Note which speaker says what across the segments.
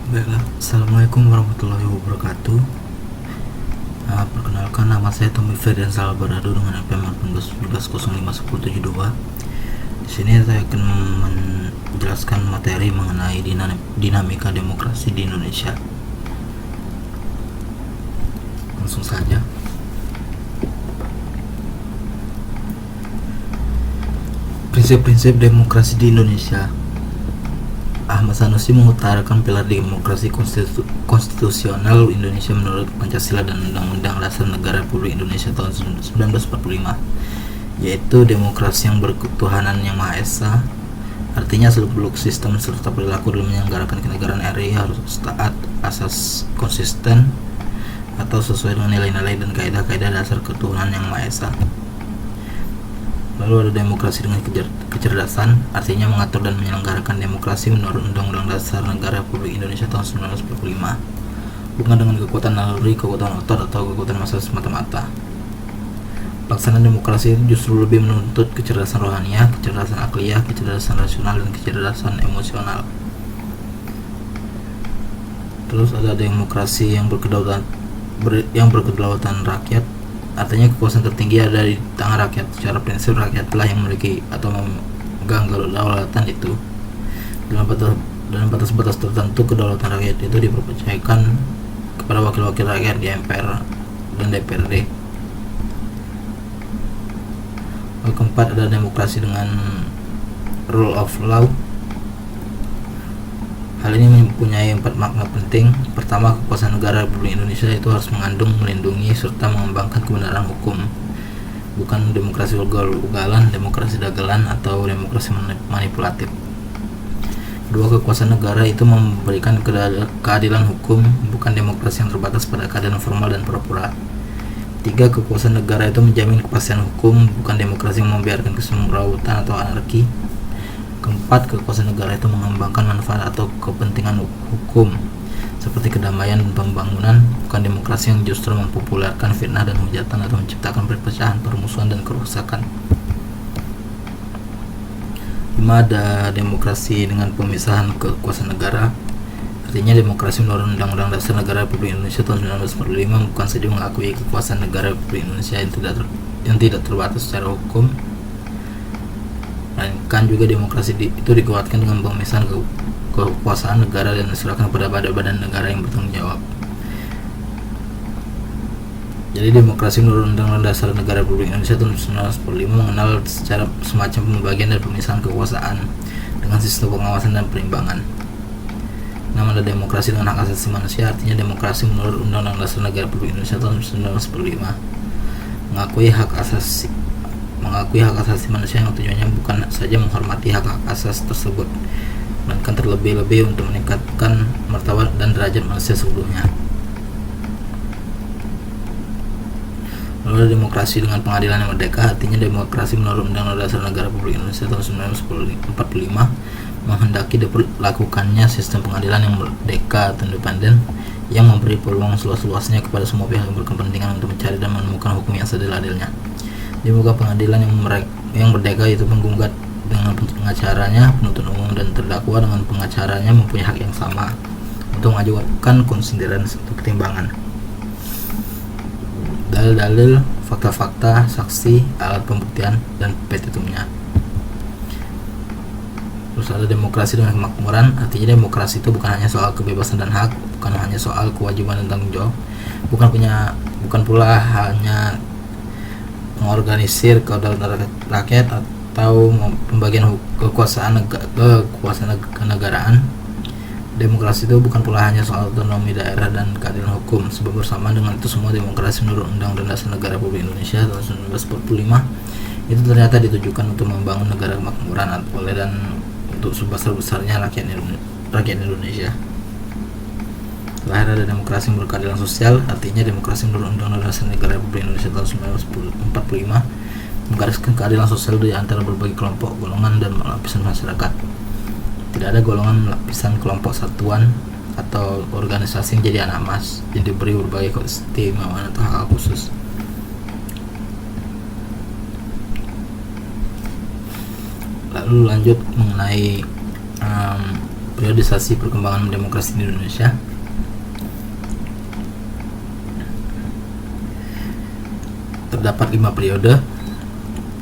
Speaker 1: Baiklah, Assalamualaikum warahmatullahi wabarakatuh. Perkenalkan, nama saya Tommy Ferdian Salbarado dengan NPM 1811051072. Di sini saya akan menjelaskan materi mengenai dinamika demokrasi di Indonesia. Langsung saja. Prinsip-prinsip demokrasi di Indonesia. Ahmad Sanusi mengutarakan pilar demokrasi konstitusional Indonesia menurut Pancasila dan Undang-Undang Dasar Negara Republik Indonesia tahun 1945, yaitu demokrasi yang berketuhanan yang Maha Esa. Artinya seluk-beluk sistem serta perilaku dalam menyelenggarakan kenegaraan RI harus taat asas konsisten atau sesuai dengan nilai-nilai dan kaidah-kaidah dasar ketuhanan yang Maha Esa. Lalu ada demokrasi dengan kecerdasan, artinya mengatur dan menyelenggarakan demokrasi menurut Undang-Undang Dasar Negara Republik Indonesia tahun 1945, bukan dengan kekuatan naluri, kekuatan otot, atau kekuatan massa semata-mata. Pelaksanaan demokrasi itu justru lebih menuntut kecerdasan rohaniah, kecerdasan akliyah, kecerdasan rasional, dan kecerdasan emosional. Terus ada demokrasi yang berkedaulatan rakyat. Artinya kekuasaan tertinggi ada di tangan rakyat. Secara prinsip rakyatlah yang memiliki atau memegang kedaulatan itu. Dalam batas-batas tertentu kedaulatan rakyat itu dipercayakan kepada wakil-wakil rakyat di MPR dan DPRD. Keempat, ada demokrasi dengan rule of law. Hal ini mempunyai 4 makna penting. Pertama, kekuasaan negara Republik Indonesia itu harus mengandung, melindungi, serta mengembangkan kebenaran hukum. Bukan demokrasi ugal-ugalan, demokrasi dagelan, atau demokrasi manipulatif. Kedua, kekuasaan negara itu memberikan keadilan hukum, bukan demokrasi yang terbatas pada keadilan formal dan pura-pura. Tiga, kekuasaan negara itu menjamin kepastian hukum, bukan demokrasi yang membiarkan kesemrawutan atau anarki. Keempat, kekuasaan negara itu mengembangkan manfaat atau kepentingan hukum seperti kedamaian dan pembangunan, bukan demokrasi yang justru mempopulerkan fitnah dan hujatan atau menciptakan perpecahan, permusuhan, dan kerusakan. 5, ada demokrasi dengan pemisahan kekuasaan negara. Artinya demokrasi menurut Undang-Undang Dasar Negara Republik Indonesia tahun 1945 bukan saja mengakui kekuasaan negara Republik Indonesia yang tidak terbatas secara hukum, melainkan juga demokrasi itu dikuatkan dengan pemisahan kekuasaan negara dan diserahkan kepada badan negara yang bertanggung jawab. Jadi demokrasi menurut Undang-Undang Dasar Negara Republik Indonesia tahun 1945 mengenal secara semacam pembagian dan pemisahan kekuasaan dengan sistem pengawasan dan perimbangan. Ada demokrasi dengan hak asasi manusia. Artinya demokrasi menurut Undang-Undang Dasar Negara Republik Indonesia tahun 1945 mengakui hak asasi manusia yang tujuannya bukan saja menghormati hak asas tersebut, melainkan terlebih-lebih untuk meningkatkan martabat dan derajat manusia sebelumnya. Lalu demokrasi dengan pengadilan yang merdeka. Artinya demokrasi menurut Undang-Undang Dasar Negara Republik Indonesia tahun 1945 menghendaki dilakukannya sistem pengadilan yang merdeka atau independen yang memberi peluang seluas-luasnya kepada semua pihak yang berkepentingan untuk mencari dan menemukan hukum yang seadil-adilnya. Di muka pengadilan yang merdeka itu penggugat dengan pengacaranya, penuntut umum dan terdakwa dengan pengacaranya mempunyai hak yang sama untuk mengajukan konsideran atau pertimbangan, dalil-dalil, fakta-fakta, saksi, alat pembuktian, dan petitumnya. Terus ada demokrasi dengan kemakmuran. Artinya demokrasi itu bukan hanya soal kebebasan dan hak, bukan hanya soal kewajiban dan tanggung jawab, bukan pula hanya mengorganisir kedaulatan rakyat atau pembagian kekuasaan kenegaraan. Demokrasi itu bukan pula hanya soal otonomi daerah dan keadilan hukum. Sebab bersamaan dengan itu semua, demokrasi menurut Undang-Undang Dasar Negara Republik Indonesia tahun 1945 itu ternyata ditujukan untuk membangun negara kemakmuran oleh dan untuk sebesar-besarnya rakyat Indonesia. Terakhir ada demokrasi yang berkeadilan sosial. Artinya demokrasi menurut Undang-Undang Dasar Negara Republik Indonesia tahun 1945 menggariskan keadilan sosial di antara berbagai kelompok, golongan, dan lapisan masyarakat. Tidak ada golongan, lapisan, kelompok, satuan, atau organisasi yang jadi anak emas yang diberi berbagai keistimewaan atau hak khusus. Lalu lanjut mengenai Periodisasi perkembangan demokrasi di Indonesia. Terdapat 5 periode.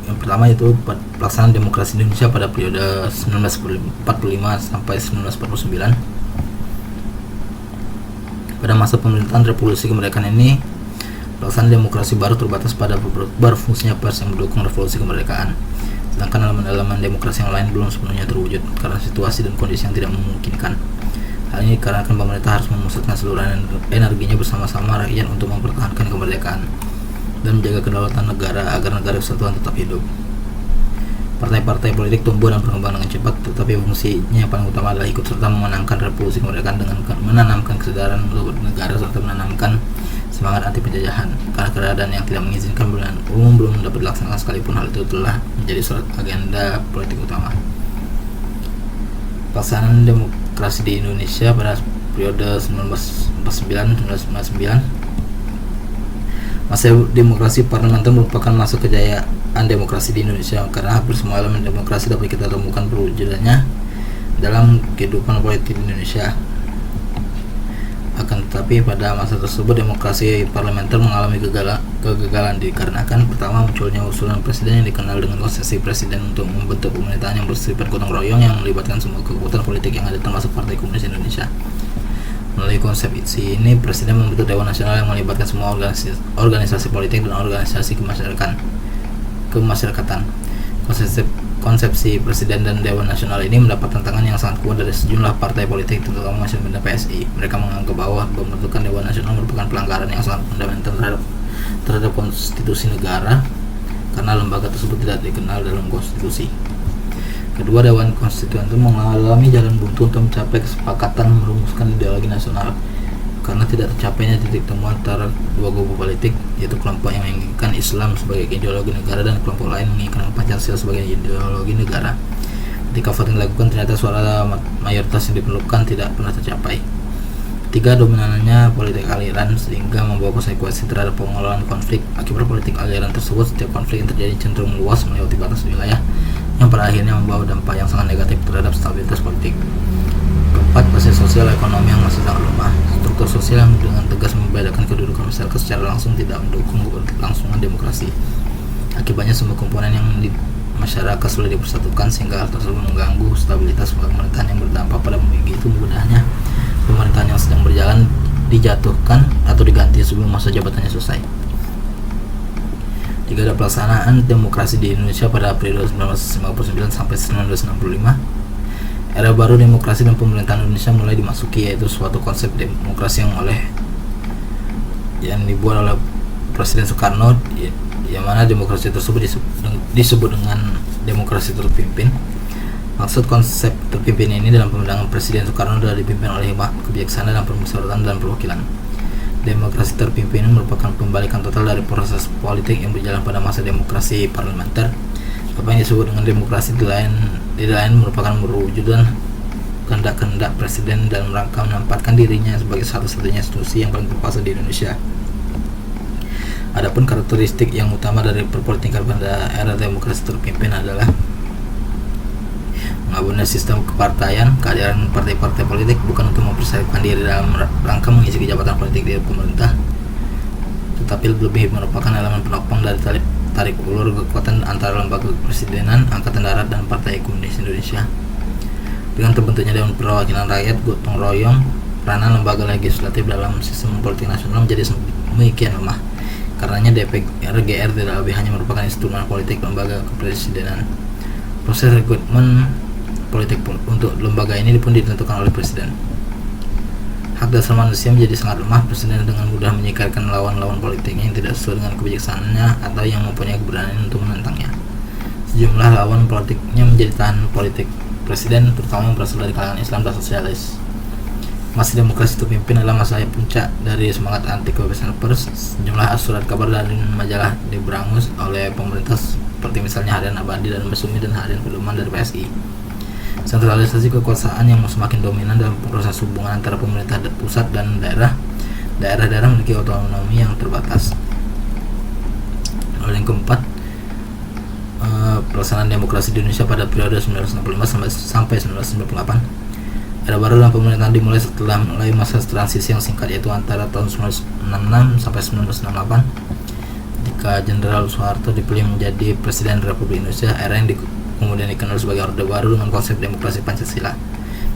Speaker 1: Yang pertama itu pelaksanaan demokrasi di Indonesia pada periode 1945 sampai 1949. Pada masa pemerintahan Revolusi Kemerdekaan ini, pelaksanaan demokrasi baru terbatas pada berfungsinya pers yang mendukung revolusi kemerdekaan. Sedangkan elemen-elemen demokrasi yang lain belum sepenuhnya terwujud karena situasi dan kondisi yang tidak memungkinkan. Hal ini dikarenakan pemerintah harus memusatkan seluruh energinya bersama-sama rakyat untuk mempertahankan kemerdekaan dan menjaga kedaulatan negara agar negara kesatuan tetap hidup. Partai-partai politik tumbuh dan berkembang dengan cepat, tetapi fungsinya yang paling utama adalah ikut serta memenangkan revolusi kemerdekaan dengan menanamkan kesadaran untuk negara serta menanamkan semangat anti penjajahan. Karena keadaan yang tidak mengizinkan pemilihan umum belum dapat dilaksanakan sekalipun hal itu telah menjadi suatu agenda politik utama. Pelaksanaan demokrasi di Indonesia pada periode 1949-1999. Masa demokrasi parlementer merupakan masa kejayaan demokrasi di Indonesia karena hampir semua elemen demokrasi dapat kita temukan perwujudannya dalam kehidupan politik di Indonesia. Akan tetapi pada masa tersebut demokrasi parlementer mengalami kegagalan dikarenakan pertama munculnya usulan presiden yang dikenal dengan konsesi presiden untuk membentuk pemerintahan yang bersifat gotong royong yang melibatkan semua kekuatan politik yang ada termasuk Partai Komunis Indonesia. Melalui konsepsi ini, presiden membentuk Dewan Nasional yang melibatkan semua organisasi politik dan organisasi kemasyarakatan. Konsepsi presiden dan Dewan Nasional ini mendapat tantangan yang sangat kuat dari sejumlah partai politik, terutama masyarakat PSI. Mereka menganggap bahwa pembentukan Dewan Nasional merupakan pelanggaran yang sangat fundamental terhadap konstitusi negara karena lembaga tersebut tidak dikenal dalam konstitusi. Kedua, Dewan Konstituen itu mengalami jalan buntu untuk mencapai kesepakatan merumuskan ideologi nasional karena tidak tercapainya titik temu antara dua kubu politik, yaitu kelompok yang menginginkan Islam sebagai ideologi negara dan kelompok lain menginginkan Pancasila sebagai ideologi negara. Ketika voting dilakukan, ternyata suara mayoritas yang diperlukan tidak pernah tercapai. Tiga, dominannya politik aliran sehingga membawa konsekuensi terhadap pengelolaan konflik. Akibat politik aliran tersebut, setiap konflik yang terjadi cenderung meluas melewati batas wilayah yang pada akhirnya membawa dampak yang sangat negatif terhadap stabilitas politik. Keempat, basis sosial ekonomi yang masih sangat lemah. Struktur sosial yang dengan tegas membedakan kedudukan masyarakat secara langsung tidak mendukung kelangsungan demokrasi. Akibatnya semua komponen yang di masyarakat sulit dipersatukan sehingga hal tersebut mengganggu stabilitas pemerintahan yang berdampak pada begitu mudahnya pemerintahan yang sedang berjalan dijatuhkan atau diganti sebelum masa jabatannya selesai. Tiga, ada pelaksanaan demokrasi di Indonesia pada periode 1959 sampai 1965. Era baru demokrasi dan pemerintahan Indonesia mulai dimasuki, yaitu suatu konsep demokrasi yang dibuat oleh Presiden Soekarno, yang mana demokrasi tersebut disebut dengan demokrasi terpimpin. Maksud konsep terpimpin ini dalam pandangan Presiden Soekarno adalah dipimpin oleh hikmat, kebijaksanaan, dan permusyawaratan dan perwakilan. Demokrasi terpimpin ini merupakan pembalikan total dari proses politik yang berjalan pada masa demokrasi parlementer. Apa yang disebut dengan demokrasi di lain merupakan perwujudan kehendak presiden dalam rangka menempatkan dirinya sebagai satu-satunya institusi yang paling berkuasa di Indonesia. Adapun karakteristik yang utama dari perpolitikan pada era demokrasi terpimpin adalah menggabungkan sistem kepartaian, kehadiran partai-partai politik bukan untuk mempersiapkan diri dalam rangka mengisi jabatan politik di pemerintah, tetapi lebih merupakan elemen penopang dari tarik ulur kekuatan antara lembaga kepresidenan, angkatan darat, dan Partai Komunis Indonesia. Dengan terbentuknya Dewan Perwakilan Rakyat gotong royong, peranan lembaga legislatif dalam sistem politik nasional menjadi semakin lemah. Karenanya DPR-GR tidak lebih hanya merupakan instrumen politik lembaga kepresidenan. Proses rekrutmen politik untuk lembaga ini pun ditentukan oleh presiden. Hak dasar manusia menjadi sangat lemah. Presiden dengan mudah menyingkirkan lawan-lawan politiknya yang tidak sesuai dengan kebijaksanaannya atau yang mempunyai keberanian untuk menentangnya. Sejumlah lawan politiknya menjadi tahan politik presiden, terutama yang berasal dari kalangan Islam dan sosialis. Masa demokrasi terpimpin adalah masa puncak dari semangat anti kebebasan pers. Sejumlah surat kabar dan majalah diberangus oleh pemerintah seperti misalnya Harian Abadi dan Masyumi dan Harian Pedoman dari PSI. Sentralisasi kekuasaan yang semakin dominan dalam proses hubungan antara pemerintah pusat dan daerah-daerah memiliki otonomi yang terbatas. Lalu yang keempat, pelaksanaan demokrasi di Indonesia pada periode 1965 sampai 1998. Era baru dalam pemerintahan dimulai setelah mulai masa transisi yang singkat, yaitu antara tahun 1966 sampai 1968, ketika Jenderal Soeharto dipilih menjadi Presiden Republik Indonesia. Era yang kemudian dikenal sebagai Orde Baru dengan konsep demokrasi Pancasila.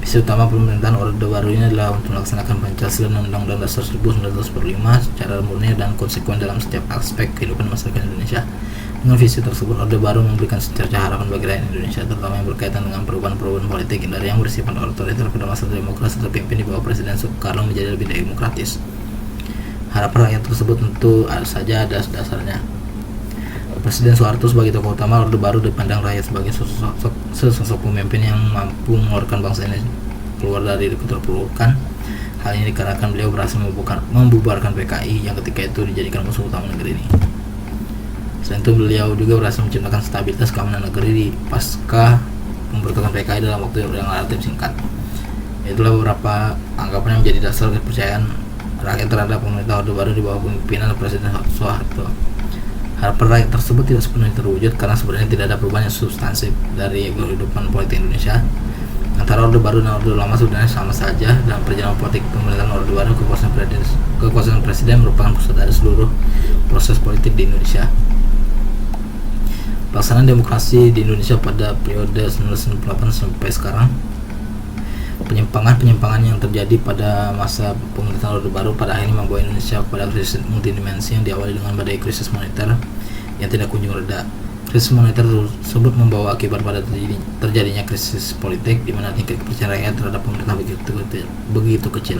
Speaker 1: Misi utama pemerintahan Orde Baru ini adalah untuk melaksanakan Pancasila dan Undang-Undang Dasar 1945 secara murni dan konsekuen dalam setiap aspek kehidupan masyarakat Indonesia. Dengan visi tersebut, Orde Baru memberikan secerca harapan bagi rakyat Indonesia, terutama yang berkaitan dengan perubahan-perubahan politik dari yang bersifat otoriter pada masa demokrasi terpimpin di bawah Presiden Soekarno menjadi lebih demokratis. Harapan rakyat tersebut tentu saja ada dasarnya. Presiden Soeharto sebagai tokoh utama Orde Baru dipandang rakyat sebagai sosok pemimpin yang mampu mengeluarkan bangsa ini keluar dari keterpurukan. Hal ini dikarenakan beliau berhasil membubarkan PKI yang ketika itu dijadikan musuh utama negeri ini. Selain itu, beliau juga berhasil menciptakan stabilitas keamanan negeri di pasca pemberontakan PKI dalam waktu yang relatif singkat. Itulah beberapa anggapan yang menjadi dasar kepercayaan rakyat terhadap pemerintah Orde Baru di bawah kepemimpinan Presiden Soeharto. Harapan rakyat tersebut tidak sepenuhnya terwujud karena sebenarnya tidak ada perubahan yang substansif dari kehidupan politik Indonesia. Antara Orde Baru dan Orde Lama sebenarnya sama saja. Dalam perjalanan politik pemerintahan Orde Baru, kekuasaan presiden merupakan pusat dari seluruh proses politik di Indonesia. Pelaksanaan demokrasi di Indonesia pada periode 1998 sampai sekarang, penyimpangan yang terjadi pada masa pemerintahan Orde Baru pada akhirnya membawa Indonesia pada krisis multidimensi yang diawali dengan badai krisis moneter yang tidak kunjung reda. Krisis moneter tersebut membawa akibat pada terjadinya krisis politik di mana tingkat kepercayaan rakyat terhadap pemerintah begitu kecil.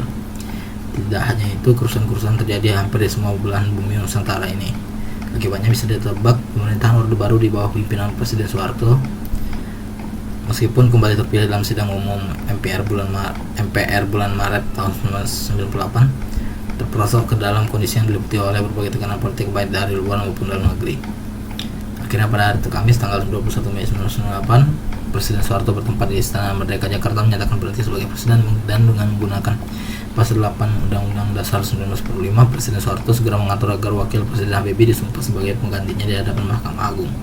Speaker 1: Tidak hanya itu, kerusuhan-kerusuhan terjadi hampir di semua belahan bumi Nusantara ini. Akibatnya bisa ditebak, pemerintahan Orde Baru di bawah pimpinan Presiden Soeharto, meskipun kembali terpilih dalam sidang umum MPR bulan Maret tahun 1998, terperosok ke dalam kondisi yang diliputi oleh berbagai tekanan politik baik dari luar maupun dalam negeri. Akhirnya pada hari Kamis tanggal 21 Mei 1998, Presiden Soeharto bertempat di Istana Merdeka Jakarta menyatakan berhenti sebagai presiden dan dengan menggunakan Pasal 8 Undang-Undang Dasar 1945, Presiden Soeharto segera mengatur agar Wakil Presiden Habibie disumpah sebagai penggantinya di hadapan Mahkamah Agung.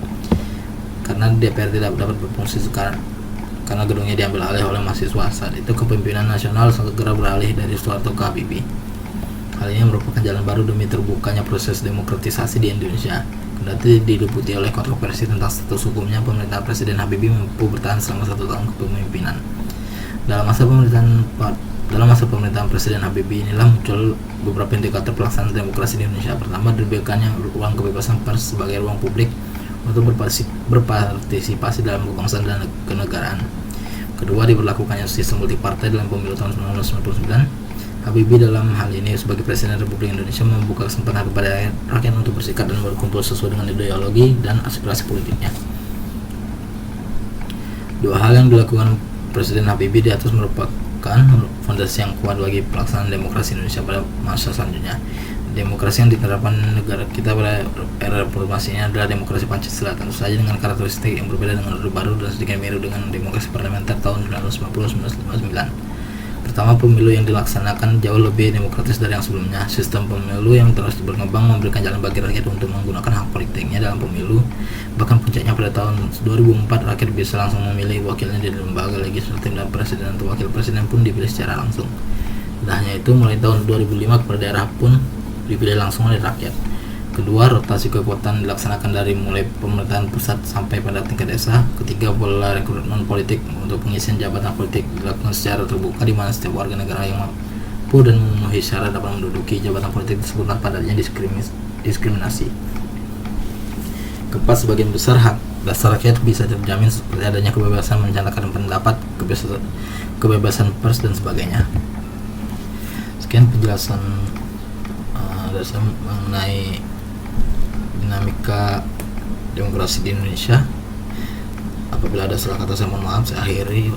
Speaker 1: Karena DPR tidak dapat berfungsi sekarang karena gedungnya diambil alih oleh mahasiswa, saat itu kepemimpinan nasional segera beralih dari Soeharto ke Habibie. Hal ini merupakan jalan baru demi terbukanya proses demokratisasi di Indonesia. Kendati diliputi oleh kontroversi tentang status hukumnya, pemerintahan Presiden Habibie mampu bertahan selama 1 tahun kepemimpinan. Dalam masa pemerintahan Presiden Habibie inilah muncul beberapa indikator pelaksanaan demokrasi di Indonesia. Pertama, diberikannya ruang kebebasan pers sebagai ruang publik untuk berpartisipasi dalam kebangsaan dan kenegaraan. Kedua, diberlakukannya sistem multipartai dalam pemilu tahun 1999. Habibie dalam hal ini sebagai Presiden Republik Indonesia membuka kesempatan kepada rakyat untuk bersikap dan berkumpul sesuai dengan ideologi dan aspirasi politiknya. Dua hal yang dilakukan Presiden Habibie di atas merupakan fondasi yang kuat bagi pelaksanaan demokrasi Indonesia pada masa selanjutnya. Demokrasi yang diterapkan negara kita pada era reformasi ini adalah demokrasi Pancasila, tentu saja dengan karakteristik yang berbeda dengan Orde Baru dan sedikit mirip dengan demokrasi parlementer tahun 1950-1959. Pertama, pemilu yang dilaksanakan jauh lebih demokratis dari yang sebelumnya. Sistem pemilu yang terus berkembang memberikan jalan bagi rakyat untuk menggunakan hak politiknya dalam pemilu. Bahkan puncaknya pada tahun 2004, rakyat bisa langsung memilih wakilnya di lembaga legislatif dan presiden atau wakil presiden pun dipilih secara langsung. Tidak hanya itu, mulai tahun 2005 kepala daerah pun dipilih langsung oleh rakyat. Kedua, rotasi kekuatan dilaksanakan dari mulai pemerintahan pusat sampai pada tingkat desa. Ketiga, pola rekrutmen politik untuk pengisian jabatan politik dilakukan secara terbuka, di mana setiap warga negara yang mampu dan memenuhi syarat dapat menduduki jabatan politik tersebut tanpa adanya diskriminasi. Keempat, sebagian besar hak dasar rakyat bisa terjamin seperti adanya kebebasan menyatakan pendapat, kebebasan pers dan sebagainya. Sekian penjelasan dasar mengenai dinamika demokrasi di Indonesia. Apabila ada salah kata saya mohon maaf, saya akhiri.